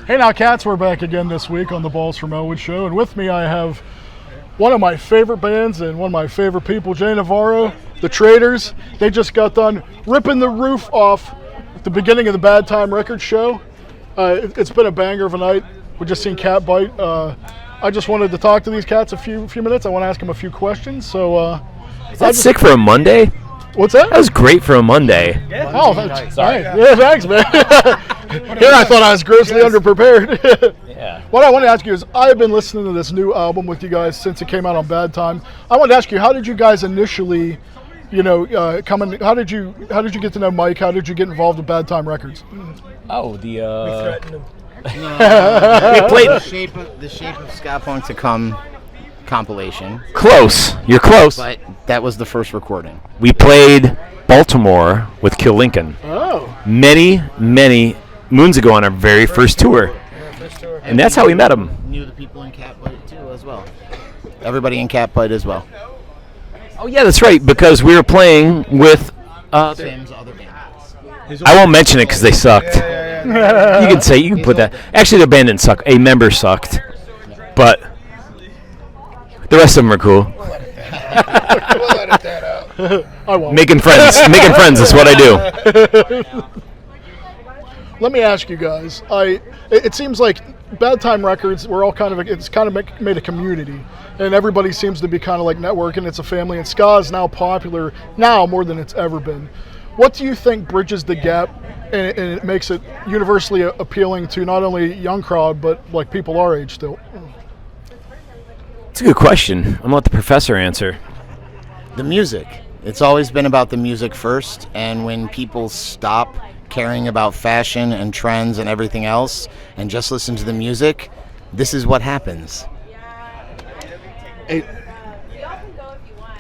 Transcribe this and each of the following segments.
Hey now, cats, we're back again this week on the Balls from Ellwood show, and with me I have one of my favorite bands and one of my favorite people, J Navarro The Traitors. They just got done ripping the roof off at the beginning of the Bad Time Records show. It's been a banger of a night. We just seen Cat Bite. I just wanted to talk to these cats a few minutes. I want to ask them a few questions. So, is that sick for a Monday? What's that? That was great for a Monday. Yeah, oh, that's sorry. Yeah, thanks, man. Here I thought I was grossly underprepared. Yeah. What I want to ask you is, I've been listening to this new album with you guys since it came out on Bad Time. I want to ask you, how did you guys initially, come in? How did you get to know Mike? How did you get involved with Bad Time Records? Oh, We threatened him. We played the shape of Ska Punk to Come compilation. Close. You're close. But that was the first recording. We played Baltimore with Kill Lincoln. Oh. Many moons ago on our very first tour. And that's how we met him. Knew the people in Cat Bite too as well. Everybody in Cat Bite as well. Oh yeah, that's right, because we were playing with Sam's other band. I won't mention it because they sucked. You can put that. Actually, the band didn't suck. A member sucked, but the rest of them are cool. We'll edit that out. I won't. Making friends is what I do. Let me ask you guys. It seems like Bad Time Records, we're all it's kind of made a community, and everybody seems to be kind of like networking. It's a family, and ska is now popular now more than it's ever been. What do you think bridges the gap and it makes it universally appealing to not only young crowd but like people our age still? It's a good question. I'm gonna let the professor answer. The music. It's always been about the music first, and when people stop caring about fashion and trends and everything else and just listen to the music, this is what happens.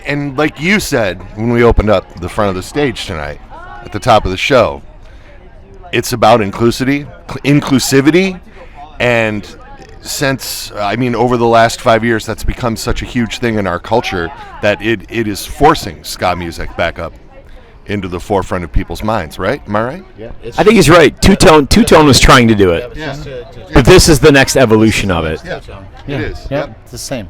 And like you said when we opened up the front of the stage tonight, at the top of the show, it's about inclusivity, and over the last 5 years, that's become such a huge thing in our culture that it is forcing ska music back up into the forefront of people's minds, right? Am I right? Yeah. I think he's right. Two-Tone was trying to do it. Yeah. But this is the next evolution of it. Yeah. Yeah. It is. Yeah. Yep. It's the same.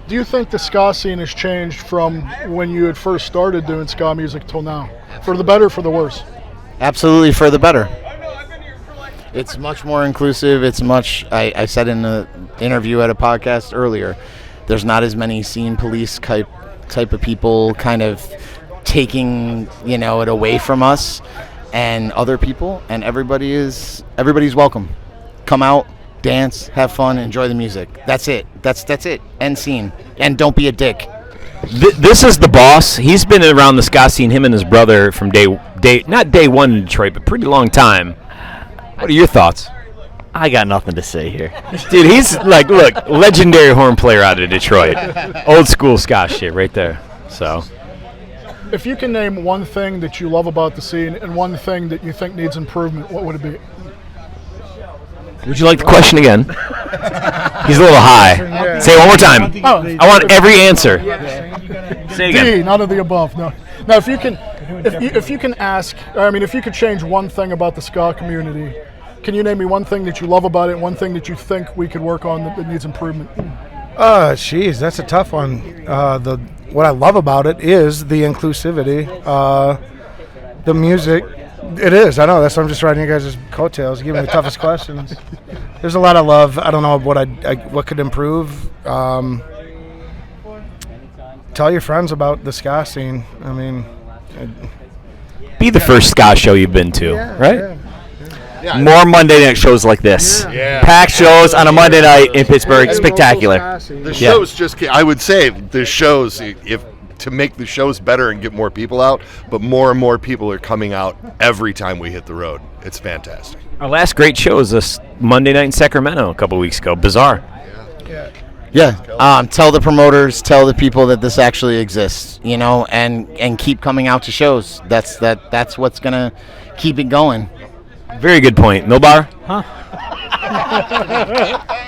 Do you think the ska scene has changed from when you had first started doing ska music till now? For the better, for the worse? Absolutely for the better. It's much more inclusive. It's much, I said in the interview at a podcast earlier, there's not as many scene police type of people kind of taking, it away from us and other people, and everybody's welcome. Come out, dance, have fun, enjoy the music. That's it. That's it. End scene. And don't be a dick. This is the boss. He's been around the ska scene, him and his brother, from not day one in Detroit, but pretty long time. What are your thoughts? I got nothing to say here. Dude, he's like, look, legendary horn player out of Detroit. Old school ska shit right there. So, if you can name one thing that you love about the scene and one thing that you think needs improvement, what would it be? Would you like the question again? He's a little high. Say it one more time. I want every answer. Say it again. D, none of the above. No. Now, if you can ask, if you could change one thing about the ska community, can you name me one thing that you love about it and one thing that you think we could work on that needs improvement? Jeez, that's a tough one. What I love about it is the inclusivity, the music. It is. I know. That's why I'm just riding you guys' coattails. You give me the toughest questions. There's a lot of love. I don't know what could improve. Tell your friends about the ska scene. Be the first ska show you've been to, right? Yeah. More Monday night shows like this. Yeah. Packed shows on a Monday night in Pittsburgh. Spectacular. The shows I would say the shows, to make the shows better and get more people out, but more and more people are coming out every time we hit the road. It's fantastic. Our last great show was this Monday night in Sacramento a couple weeks ago. Bizarre. Yeah. Tell the promoters, tell the people that this actually exists, and keep coming out to shows. That's what's gonna keep it going. Very good point. Milbar? Huh?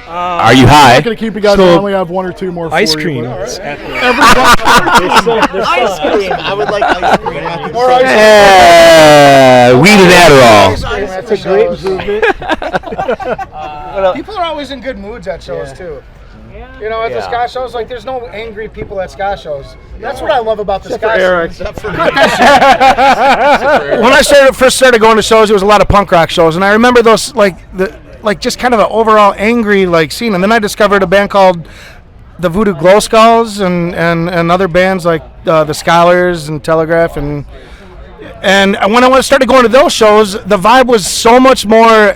Are you high? I'm not going to keep you guys on. I only have one or two more ice for cream. You. Ice cream. I would like ice cream. Weed and Adderall. at the shows. People are always in good moods at shows too. You know, at the ska shows, like there's no angry people at ska shows. That's what I love about the ska shows. When I first started going to shows, it was a lot of punk rock shows, and I remember those like just kind of an overall angry like scene. And then I discovered a band called the Voodoo Glow Skulls and other bands like the Scholars and Telegraph and when I started going to those shows, the vibe was so much more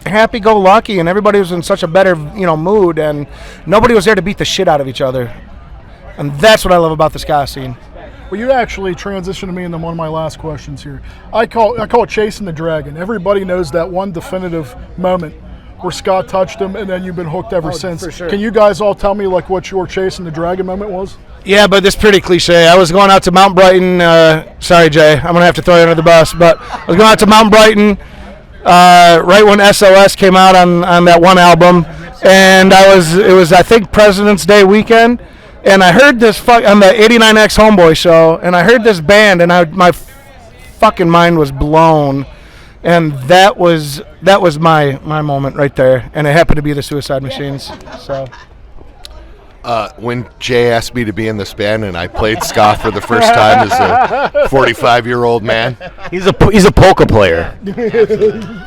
happy-go-lucky, and everybody was in such a better, mood, and nobody was there to beat the shit out of each other. And that's what I love about the ska scene. Well, you actually transitioned me into one of my last questions here. I call it chasing the dragon. Everybody knows that one definitive moment where Scott touched him, and then you've been hooked ever since. For sure. Can you guys all tell me like what your chasing the dragon moment was? Yeah, but it's pretty cliche. I was going out to Mount Brighton. Sorry, Jay, I'm gonna have to throw you under the bus, but I was going out to Mount Brighton. Right when SOS came out on that one album, and it was I think President's Day weekend, and I heard this on the 89X Homeboy show, and I heard this band, and my fucking mind was blown, and that was my moment right there, and it happened to be the Suicide Machines. So. When Jay asked me to be in this band and I played ska for the first time as a 45-year-old man. He's a polka player.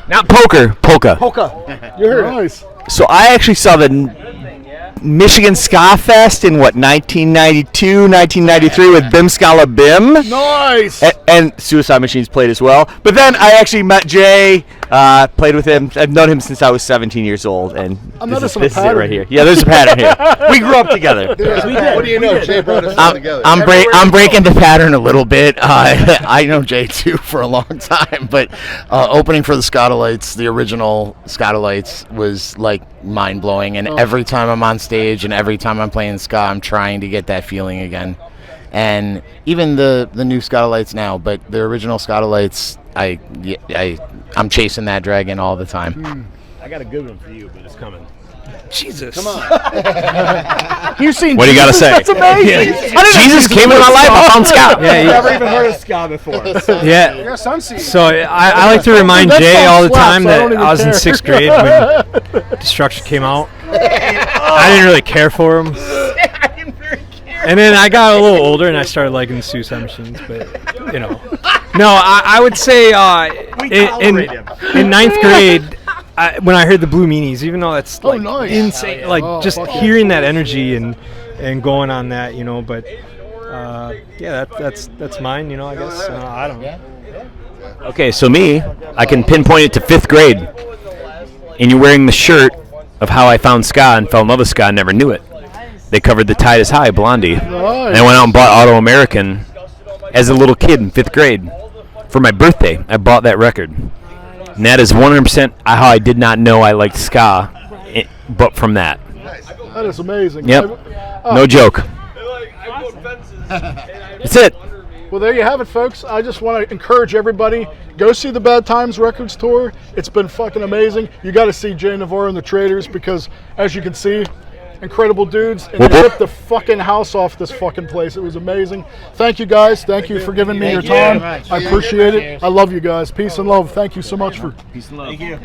Not poker, polka. Polka. You heard nice. So I actually saw the Michigan Ska Fest in 1992, 1993 with Bim Scala Bim. Nice. And Suicide Machines played as well. But then I actually met Jay, played with him. I've known him since I was 17 years old, and this is it right here. Yeah, there's a pattern here. We grew up together. What do you know? Jay brought us all together. I'm breaking the pattern a little bit. I know Jay too for a long time, but opening for the Scotalites, the original Scotalites, was like mind blowing. And every time I'm on stage and every time I'm playing ska, I'm trying to get that feeling again. And even the new Scotalites now, but the original Scotalites, I'm chasing that dragon all the time. I got a good one for you, but it's coming. Jesus. Come on. You've seen What do you got to say? That's amazing. Jesus came into my life. I found ska. Yeah, Never even heard of ska before. yeah. Sunseed. So I like to remind That Jay song all the slaps, time so I that don't even I was in care. 6th grade when Destruction came out. I didn't really care for him. And then I got a little older and I started liking the Suicide Machines, but No, I would say in 9th grade, when I heard the Blue Meanies, even though that's like nice. insane, like just fuck yeah. hearing that energy and going on that, but that's mine, I guess. I don't know. Okay, so I can pinpoint it to 5th grade, and you're wearing the shirt of how I found ska and fell in love with ska and never knew it. They covered the Tide is High, Blondie. Nice. And I went out and bought Auto American as a little kid in 5th grade. For my birthday, I bought that record. And that is 100% how I did not know I liked ska, but from that. That is amazing. Yep. No joke. That's it. Well, there you have it, folks. I just want to encourage everybody, go see the Bad Times Records tour. It's been fucking amazing. You got to see J Navarro and the Traitors because, as you can see, incredible dudes, and they ripped the fucking house off this fucking place. It was amazing. Thank you, guys. Thank you for giving me your time. I appreciate it. I love you guys. Peace and love. Thank you so much for. Peace and love. Thank you.